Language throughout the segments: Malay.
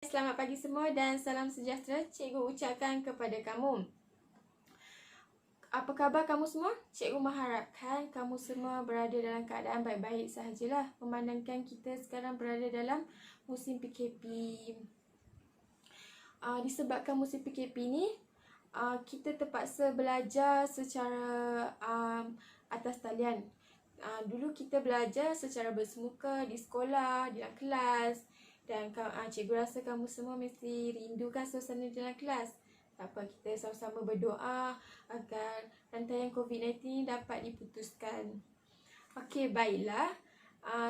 Selamat pagi semua dan salam sejahtera cikgu ucapkan kepada kamu. Apa khabar kamu semua? Cikgu mengharapkan kamu semua berada dalam keadaan baik-baik sahajalah, memandangkan kita sekarang berada dalam musim PKP. Disebabkan musim PKP ni, kita terpaksa belajar secara atas talian. Dulu kita belajar secara bersemuka di sekolah, di dalam kelas. Dan cikgu rasa kamu semua mesti rindukan suasana dalam kelas. Apa kita sama-sama berdoa agar rantaian COVID-19 dapat diputuskan. Okey, baiklah.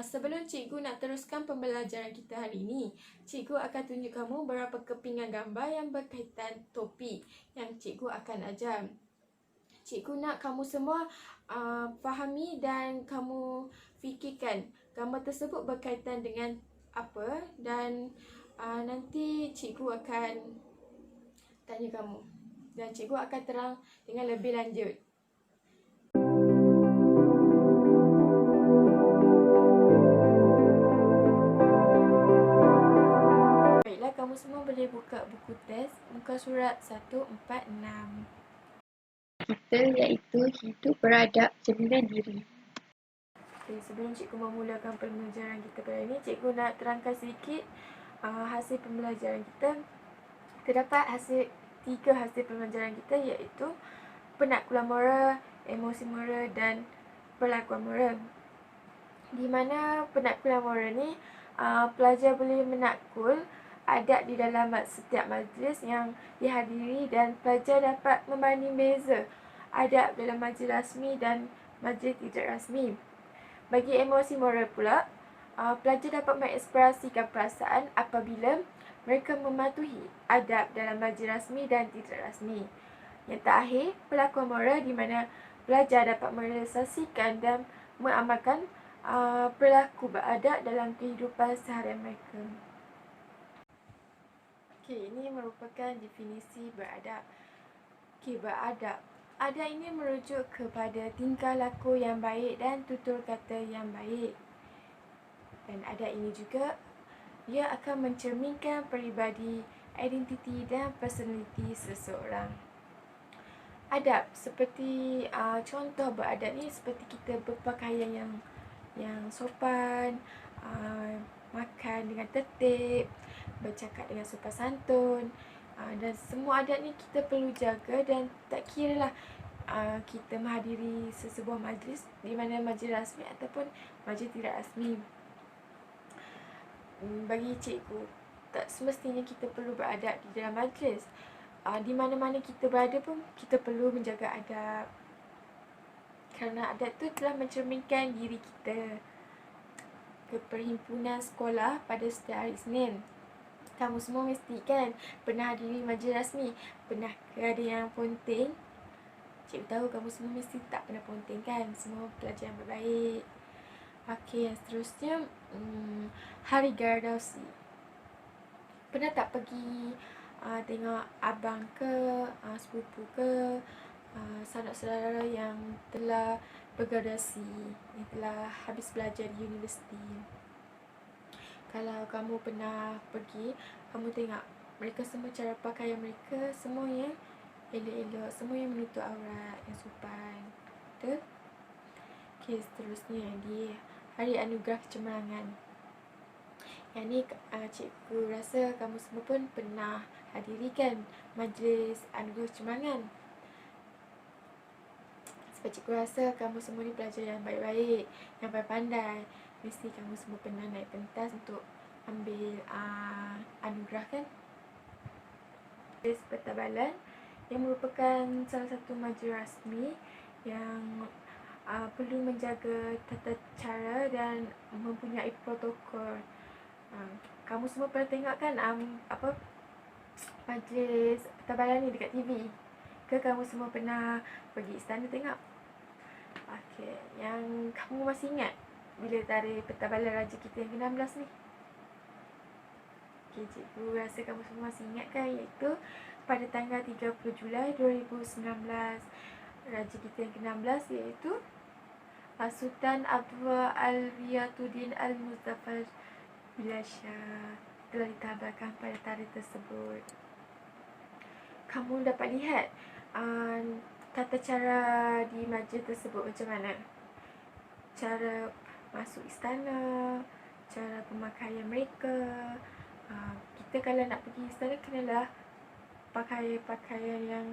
Sebelum cikgu nak teruskan pembelajaran kita hari ini, cikgu akan tunjuk kamu beberapa kepingan gambar yang berkaitan topik yang cikgu akan ajar. Cikgu nak kamu semua fahami dan kamu fikirkan gambar tersebut berkaitan dengan apa, dan nanti cikgu akan tanya kamu dan cikgu akan terang dengan lebih lanjut. Baiklah, kamu semua boleh buka buku teks muka surat 146. Kita iaitu hidup beradab cerminan diri. Okay, sebelum cikgu memulakan pembelajaran kita pada ini, cikgu nak terangkan sedikit hasil pembelajaran kita. Terdapat tiga hasil pembelajaran kita, iaitu penakluan moral, emosi moral dan perlakuan moral. Di mana penakluan moral ni, pelajar boleh menakul adab di dalam setiap majlis yang dihadiri dan pelajar dapat membanding beza adab dalam majlis rasmi dan majlis tidak rasmi. Bagi emosi moral pula, pelajar dapat mengekspresikan perasaan apabila mereka mematuhi adab dalam majlis rasmi dan tidak rasmi. Yang terakhir, perlakuan moral di mana pelajar dapat merealisasikan dan mengamalkan perilaku beradab dalam kehidupan seharian mereka. Okey, ini merupakan definisi beradab. Okey, beradab. Adab ini merujuk kepada tingkah laku yang baik dan tutur kata yang baik. Dan adab ini juga, ia akan mencerminkan peribadi, identiti dan personaliti seseorang. Adab seperti contoh beradab ni seperti kita berpakaian yang sopan, makan dengan tertib, bercakap dengan sopan santun. Dan semua adab ni kita perlu jaga, dan tak kira lah kita menghadiri sesebuah majlis, di mana majlis rasmi ataupun majlis tidak rasmi. Bagi cikgu, tak semestinya kita perlu beradab di dalam majlis. Di mana-mana kita berada pun kita perlu menjaga adab, kerana adab tu telah mencerminkan diri kita. Ke perhimpunan sekolah pada setiap hari Isnin, kamu semua mesti kan pernah hadiri majlis rasmi. Pernah ke ada yang ponteng? Cikgu tahu kamu semua mesti tak pernah ponteng kan? Semua pelajar yang berbaik. Okey, yang seterusnya, hari gradasi. Pernah tak pergi tengok abang ke, sepupu ke, sanak saudara yang telah bergradasi, yang telah habis belajar di universiti? Kalau kamu pernah pergi, kamu tengok mereka semua, cara pakaian mereka semua yang elok-elok, semua yang menutup aurat, yang sopan. Betul? Okey, seterusnya di hari anugerah kecemerlangan. Yang ni cikgu rasa kamu semua pun pernah hadiri kan majlis anugerah kecemerlangan. Sebab cikgu rasa kamu semua ni pelajar yang baik-baik, yang pandai-pandai. Mesti kamu semua pernah naik pentas untuk ambil anugerah kan? Majlis Pertabalan yang merupakan salah satu majlis rasmi yang perlu menjaga tata cara dan mempunyai protokol. Kamu semua pernah tengok kan majlis pertabalan ni dekat TV? Ke kamu semua pernah pergi istana tengok? Okey, yang kamu masih ingat bila tarikh pertabalan raja kita yang ke-16 ni? Okey, cikgu rasa kamu semua masih ingat kan, iaitu pada tanggal 30 Julai 2019, raja kita yang ke-16 iaitu Sultan Abdullah Al-Riyatuddin Al-Muzaffar Billah Shah. telah ditabarkan pada tarikh tersebut. Kamu dapat lihat tata cara di majlis tersebut macam mana. Cara masuk istana, cara pemakaian mereka. Kita kalau nak pergi istana kenalah pakai pakaian yang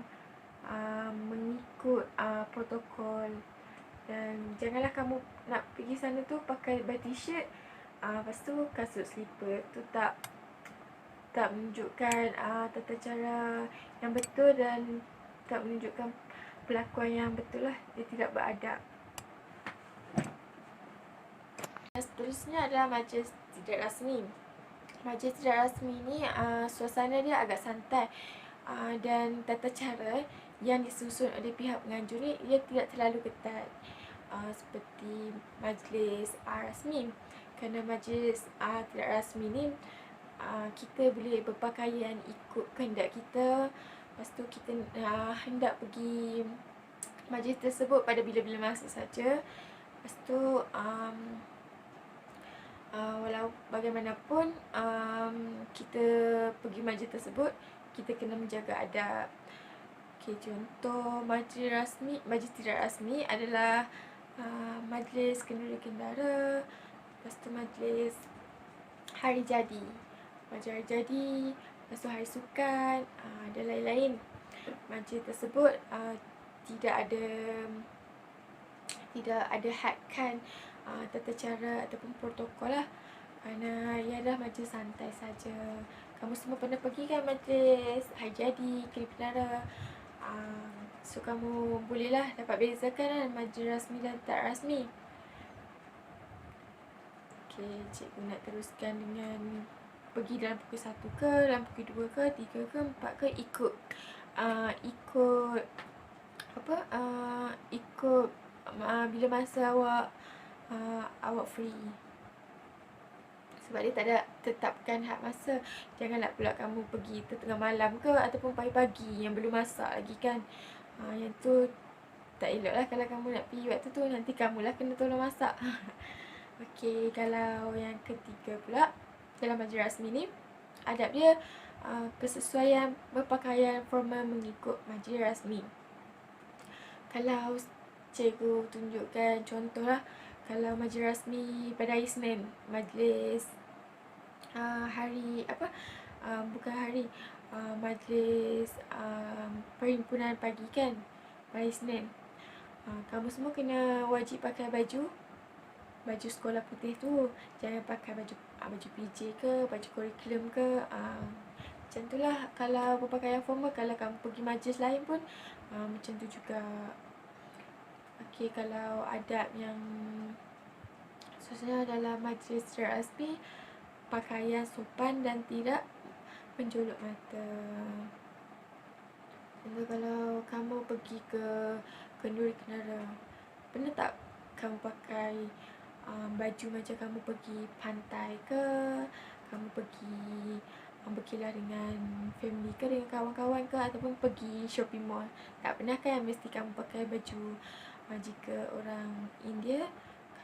mengikut protokol. Dan janganlah kamu nak pergi sana tu pakai t-shirt, lepas tu kasut slipper. Tu tak menunjukkan tata cara yang betul dan tak menunjukkan perlakuan yang betul lah. Dia tidak beradab. Seterusnya adalah majlis tidak rasmi. Majlis tidak rasmi ni suasana dia agak santai dan tata cara yang disusun oleh pihak penganjur ni ia tidak terlalu ketat seperti majlis rasmi. Kerana majlis tidak rasmi ni kita boleh berpakaian ikut kehendak kita. Lepas tu kita hendak pergi majlis tersebut pada bila-bila masa saja. Lepas tu walau bagaimanapun kita pergi majlis tersebut, kita kena menjaga adab. Contoh majlis tidak rasmi adalah majlis kenduri kendara, lepas tu majlis hari jadi, lepas tu hari sukan dan lain-lain. Majlis tersebut tidak ada hadkan tata cara ataupun protokol lah, kerana ia adalah majlis santai saja. Kamu semua pernah pergi kan majlis hari jadi, kenduri kendara? So kamu bolehlah dapat bezakan kan majlis rasmi dan tak rasmi. Okay, cikgu nak teruskan dengan pergi dalam pukul 1 ke, dalam pukul 2 ke, 3 ke, 4 ke, ikut bila masa awak free. Sebab dia tak ada tetapkan had masa. Janganlah pula kamu pergi tengah malam ke ataupun pagi-pagi yang belum masak lagi kan. Yang tu tak elok lah kalau kamu nak pergi waktu tu. Nanti kamulah kena tolong masak. Okey, kalau yang ketiga pula dalam majlis rasmi ni, adab dia kesesuaian berpakaian formal mengikut majlis rasmi. Kalau cikgu tunjukkan contoh lah, kalau majlis rasmi pada hari Senin, majlis majlis perhimpunan pagi kan, hari Senin, kamu semua kena wajib pakai baju sekolah putih tu. Jangan pakai baju PJ ke, baju kurikulum ke. Macam tu lah kalau berpakaian formal. Kalau kamu pergi majlis lain pun macam tu juga. Okey, kalau adab yang khususnya dalam majlis rasmi, pakaian sopan dan tidak menjolok mata. Jadi kalau kamu pergi ke kenduri kendara, pernah tak kamu pakai baju macam kamu pergi pantai ke, kamu pergi berkelah dengan family ke, dengan kawan-kawan ke, ataupun pergi shopping mall? Tak pernah kan? Mesti kamu pakai baju. Jika orang India,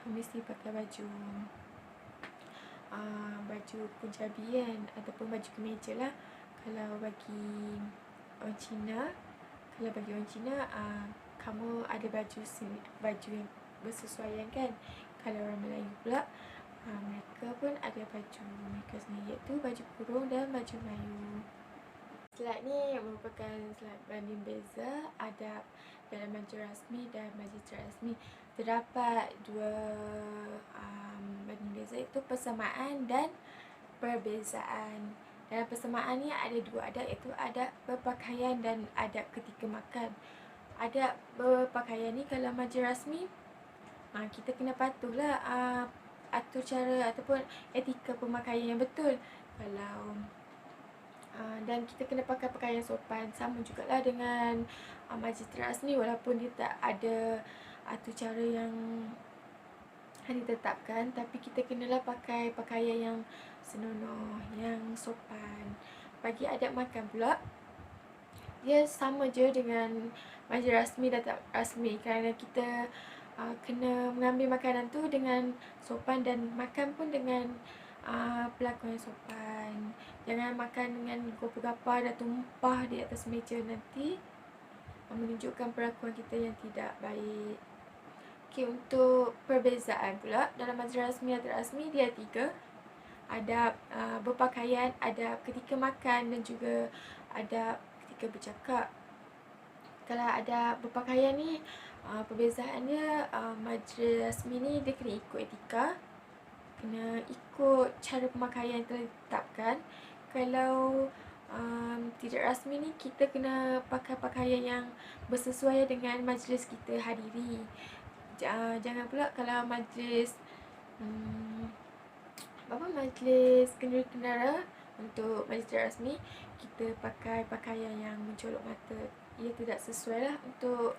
kamu mesti pakai baju Punjabi kan, ataupun baju kemeja lah. Kalau bagi orang Cina, kamu ada baju yang bersesuaian kan. Kalau orang Melayu pula, mereka pun ada baju mereka sendiri, iaitu baju kurung dan baju Melayu. Slide ni merupakan slide banding beza adab dalam majlis rasmi dan majlis tidak rasmi. Terdapat dua banding beza, iaitu persamaan dan perbezaan. Dalam persamaan ni ada dua adab, iaitu adab berpakaian dan adab ketika makan. Adab berpakaian ni kalau majlis rasmi, kita kena patuhlah atur cara ataupun etika pemakaian yang betul. Kalau dan kita kena pakai pakaian sopan. Sama jugalah dengan majlis tidak rasmi, walaupun dia tak ada atur cara yang ditetapkan, tapi kita kenalah pakai pakaian yang senonoh, yang sopan. Bagi adab makan pula, dia sama je dengan majlis rasmi dan tak rasmi, kerana kita kena mengambil makanan tu dengan sopan dan makan pun dengan perlakuan yang sopan. jangan makan dengan gapa-gapa dan tumpah di atas meja, nanti menunjukkan perlakuan kita yang tidak baik. Okey, untuk perbezaan pula dalam majlis rasmi dan tidak rasmi, dia 3. Adab berpakaian, adab ketika makan dan juga adab ketika bercakap. Kalau adab berpakaian ni, perbezaannya, majlis rasmi ni dia kena ikut etika, kena ikut cara pemakaian yang telah ditetapkan. Kalau tidak rasmi ni, kita kena pakai pakaian yang bersesuaian dengan majlis kita hadiri. Jangan pula kalau majlis majlis kendara, untuk majlis rasmi kita pakai pakaian yang mencolok mata. Ia tidak sesuai lah untuk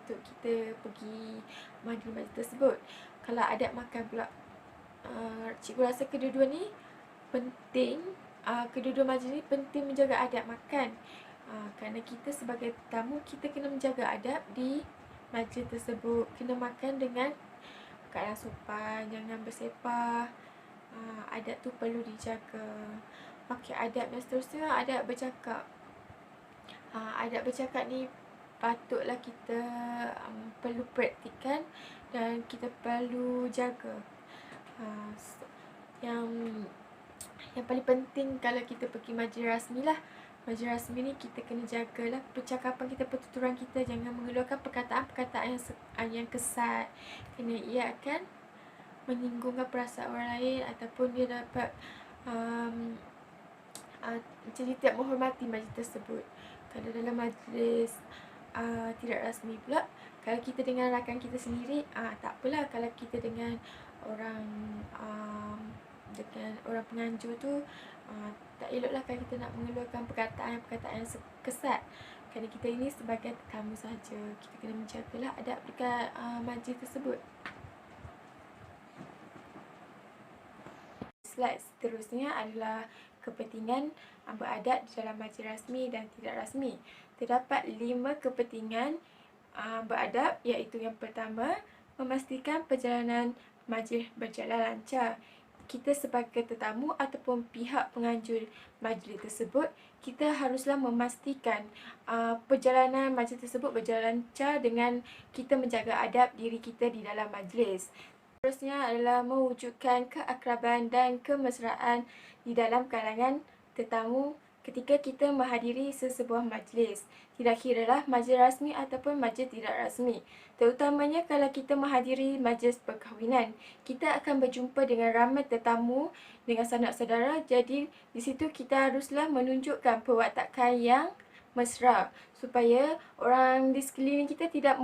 kita pergi majlis tersebut. Kalau adab makan pula, cikgu rasa kedua-dua ni penting. Kedua-dua majlis ni penting menjaga adab makan. Kerana kita sebagai tetamu, kita kena menjaga adab di majlis tersebut. Kena makan dengan keadaan sopan, jangan bersepah. Adab tu perlu dijaga. Okey, adab yang seterusnya, adab bercakap. Adab bercakap ni patutlah kita perlu praktikkan dan kita perlu jaga. Yang paling penting kalau kita pergi majlis rasmi lah. Majlis rasmi ni kita kena jagalah percakapan kita, pertuturan kita. Jangan mengeluarkan perkataan-perkataan yang kesat, kerana ia akan menyinggungkan perasaan orang lain, ataupun dia dapat jadi tidak menghormati majlis tersebut. Kalau dalam majlis tidak rasmi pula, kalau kita dengan rakan kita sendiri, tak apalah. Kalau kita dengan orang penganjur tu, tak eloklah kalau kita nak mengeluarkan perkataan yang kesat. Kerana kita ini sebagai tetamu sahaja, kita kena menjagalah adab dekat majlis tersebut. Slide seterusnya adalah kepentingan beradab di dalam majlis rasmi dan tidak rasmi. Terdapat 5 kepentingan beradab, iaitu yang pertama, memastikan perjalanan majlis berjalan lancar. Kita sebagai tetamu ataupun pihak penganjur majlis tersebut, kita haruslah memastikan perjalanan majlis tersebut berjalan lancar dengan kita menjaga adab diri kita di dalam majlis. Seterusnya adalah mewujudkan keakraban dan kemesraan di dalam kalangan tetamu ketika kita menghadiri sesebuah majlis. Tidak kiralah majlis rasmi ataupun majlis tidak rasmi. Terutamanya kalau kita menghadiri majlis perkahwinan, kita akan berjumpa dengan ramai tetamu, dengan sanak saudara. Jadi di situ kita haruslah menunjukkan perwatakan yang mesra, supaya orang di sekeliling kita tidak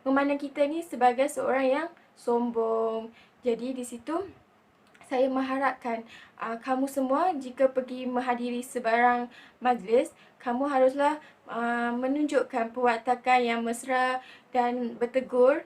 memandang kita ni sebagai seorang yang sombong. Jadi di situ saya mengharapkan kamu semua jika pergi menghadiri sebarang majlis, kamu haruslah menunjukkan perwatakan yang mesra dan bertegur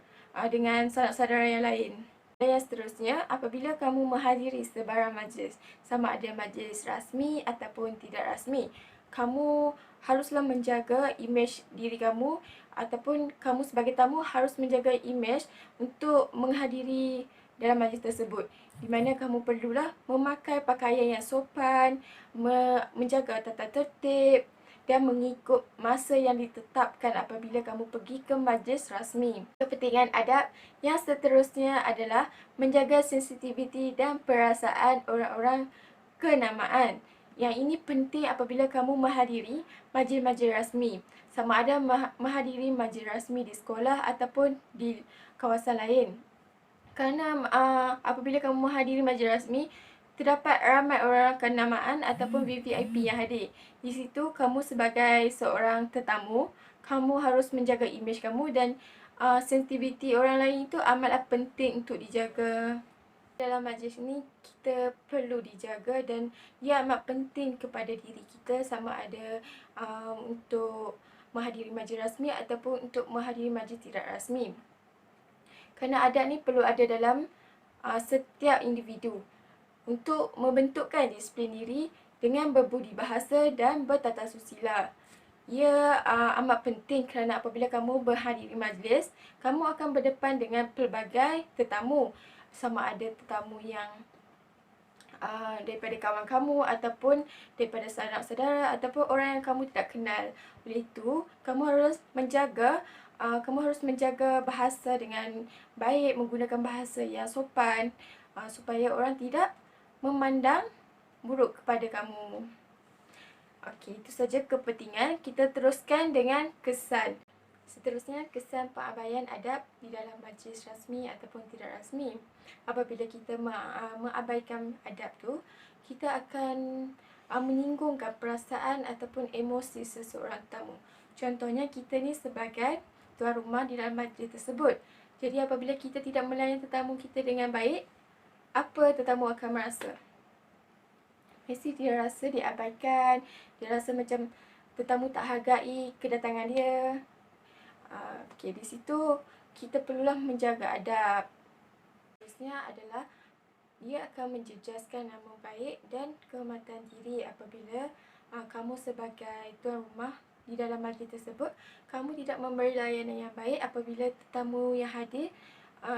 dengan sanak saudara yang lain. Dan yang seterusnya, apabila kamu menghadiri sebarang majlis, sama ada majlis rasmi ataupun tidak rasmi, kamu haruslah menjaga imej diri kamu, ataupun kamu sebagai tamu harus menjaga imej untuk menghadiri dalam majlis tersebut, di mana kamu perlulah memakai pakaian yang sopan, menjaga tata tertib dan mengikut masa yang ditetapkan apabila kamu pergi ke majlis rasmi. Kepentingan adab yang seterusnya adalah menjaga sensitiviti dan perasaan orang-orang kenamaan. Yang ini penting apabila kamu menghadiri majlis-majlis rasmi, sama ada menghadiri majlis rasmi di sekolah ataupun di kawasan lain. Kerana apabila kamu menghadiri majlis rasmi, terdapat ramai orang kenamaan ataupun VVIP yang hadir. Di situ kamu sebagai seorang tetamu, kamu harus menjaga imej kamu, dan sensitiviti orang lain itu amatlah penting untuk dijaga. Dalam majlis ni kita perlu dijaga dan ia amat penting kepada diri kita, sama ada untuk menghadiri majlis rasmi ataupun untuk menghadiri majlis tidak rasmi. Kerana adab ni perlu ada dalam setiap individu untuk membentukkan disiplin diri dengan berbudi bahasa dan bertata susila. Ia amat penting kerana apabila kamu berhadiri majlis, kamu akan berdepan dengan pelbagai tetamu. Sama ada tetamu yang daripada kawan kamu ataupun daripada saudara-saudara ataupun orang yang kamu tidak kenal. Oleh itu, kamu harus menjaga bahasa dengan baik, menggunakan bahasa yang sopan supaya orang tidak memandang buruk kepada kamu. Okey, itu saja kepentingan. Kita teruskan dengan kesan. Seterusnya, kesan pengabaian adab di dalam majlis rasmi ataupun tidak rasmi. Apabila kita mengabaikan adab tu, kita akan menyinggungkan perasaan ataupun emosi seseorang tamu. Contohnya, kita ni sebagai tuan rumah di dalam majlis tersebut. Jadi apabila kita tidak melayani tetamu kita dengan baik, apa tetamu akan merasa? Mesti dia rasa diabaikan, dia rasa macam tetamu tak hargai kedatangan dia. Okey, di situ kita perlulah menjaga adab. Seterusnya adalah dia akan menjejaskan nama baik dan kehormatan diri apabila kamu sebagai tuan rumah di dalam majlis tersebut, kamu tidak memberi layanan yang baik apabila tetamu yang hadir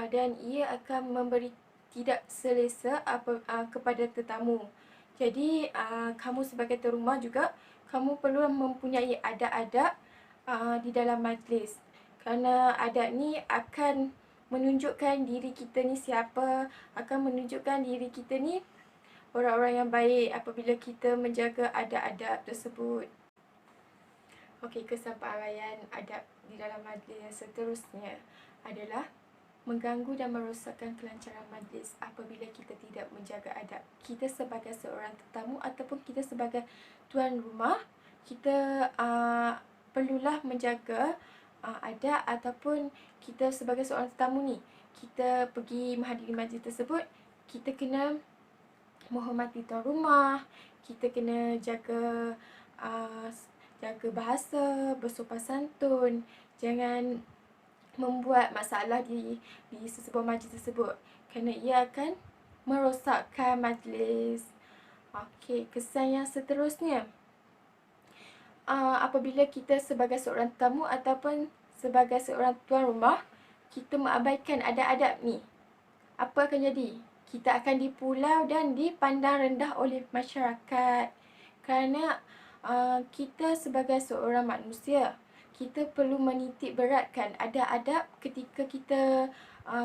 dan ia akan memberi tidak selesa kepada tetamu. Jadi, kamu sebagai tuan rumah juga, kamu perlu mempunyai adab-adab di dalam majlis. Kerana adab ni akan menunjukkan diri kita ni siapa, akan menunjukkan diri kita ni orang-orang yang baik apabila kita menjaga adab-adab tersebut. Okey, kesan pengabaian adab di dalam majlis yang seterusnya adalah mengganggu dan merosakkan kelancaran majlis apabila kita tidak menjaga adab. Kita sebagai seorang tetamu ataupun kita sebagai tuan rumah, kita perlulah menjaga adab ataupun kita sebagai seorang tetamu ni, kita pergi menghadiri majlis tersebut, kita kena menghormati tuan rumah, kita kena jaga bahasa, bersopan santun, jangan membuat masalah di sesebuah majlis tersebut kerana ia akan merosakkan majlis. Okey, kesan yang seterusnya, apabila kita sebagai seorang tamu ataupun sebagai seorang tuan rumah, kita mengabaikan adab-adab ni, apa akan jadi? Kita akan dipulau dan dipandang rendah oleh masyarakat kerana kita sebagai seorang manusia, kita perlu menitik beratkan adab-adab ketika kita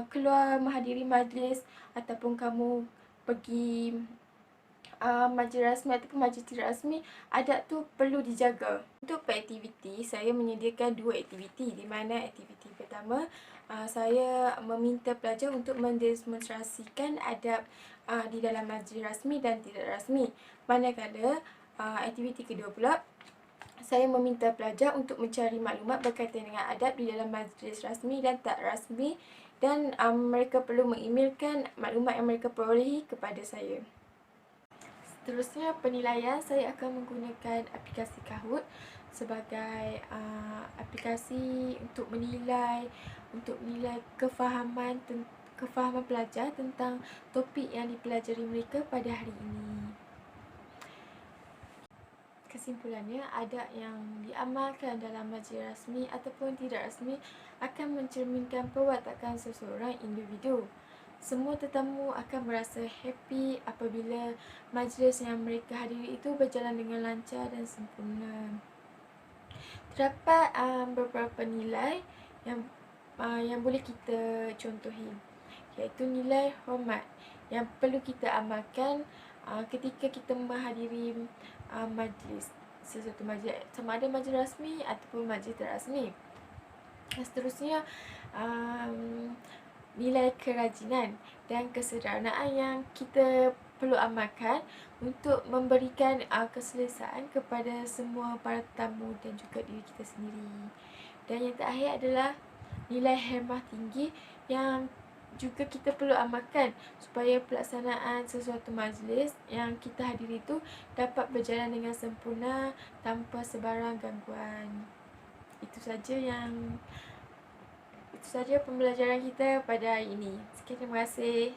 keluar menghadiri majlis ataupun kamu pergi majlis rasmi ataupun majlis tidak rasmi, adab tu perlu dijaga. Untuk aktiviti, saya menyediakan 2 aktiviti di mana aktiviti pertama saya meminta pelajar untuk mendemonstrasikan adab di dalam majlis rasmi dan tidak rasmi. Manakala aktiviti kedua pula, saya meminta pelajar untuk mencari maklumat berkaitan dengan adab di dalam majlis rasmi dan tak rasmi dan mereka perlu mengemailkan maklumat yang mereka perolehi kepada saya. Seterusnya, penilaian, saya akan menggunakan aplikasi Kahoot sebagai aplikasi untuk menilai kefahaman pelajar tentang topik yang dipelajari mereka pada hari ini. Kesimpulannya, adab yang diamalkan dalam majlis rasmi ataupun tidak rasmi akan mencerminkan perwatakan seseorang individu. Semua tetamu akan merasa happy apabila majlis yang mereka hadiri itu berjalan dengan lancar dan sempurna. Terdapat beberapa nilai yang boleh kita contohi, iaitu nilai hormat yang perlu kita amalkan ketika kita menghadiri majlis, sesuatu majlis, sama ada majlis rasmi ataupun majlis tidak rasmi. Seterusnya, nilai kerajinan dan kesederhanaan yang kita perlu amalkan untuk memberikan keselesaan kepada semua para tetamu dan juga diri kita sendiri. Dan yang terakhir adalah nilai hemah tinggi yang juga kita perlu amalkan supaya pelaksanaan sesuatu majlis yang kita hadiri itu dapat berjalan dengan sempurna tanpa sebarang gangguan. Itu saja pembelajaran kita pada hari ini. Sekian, terima kasih.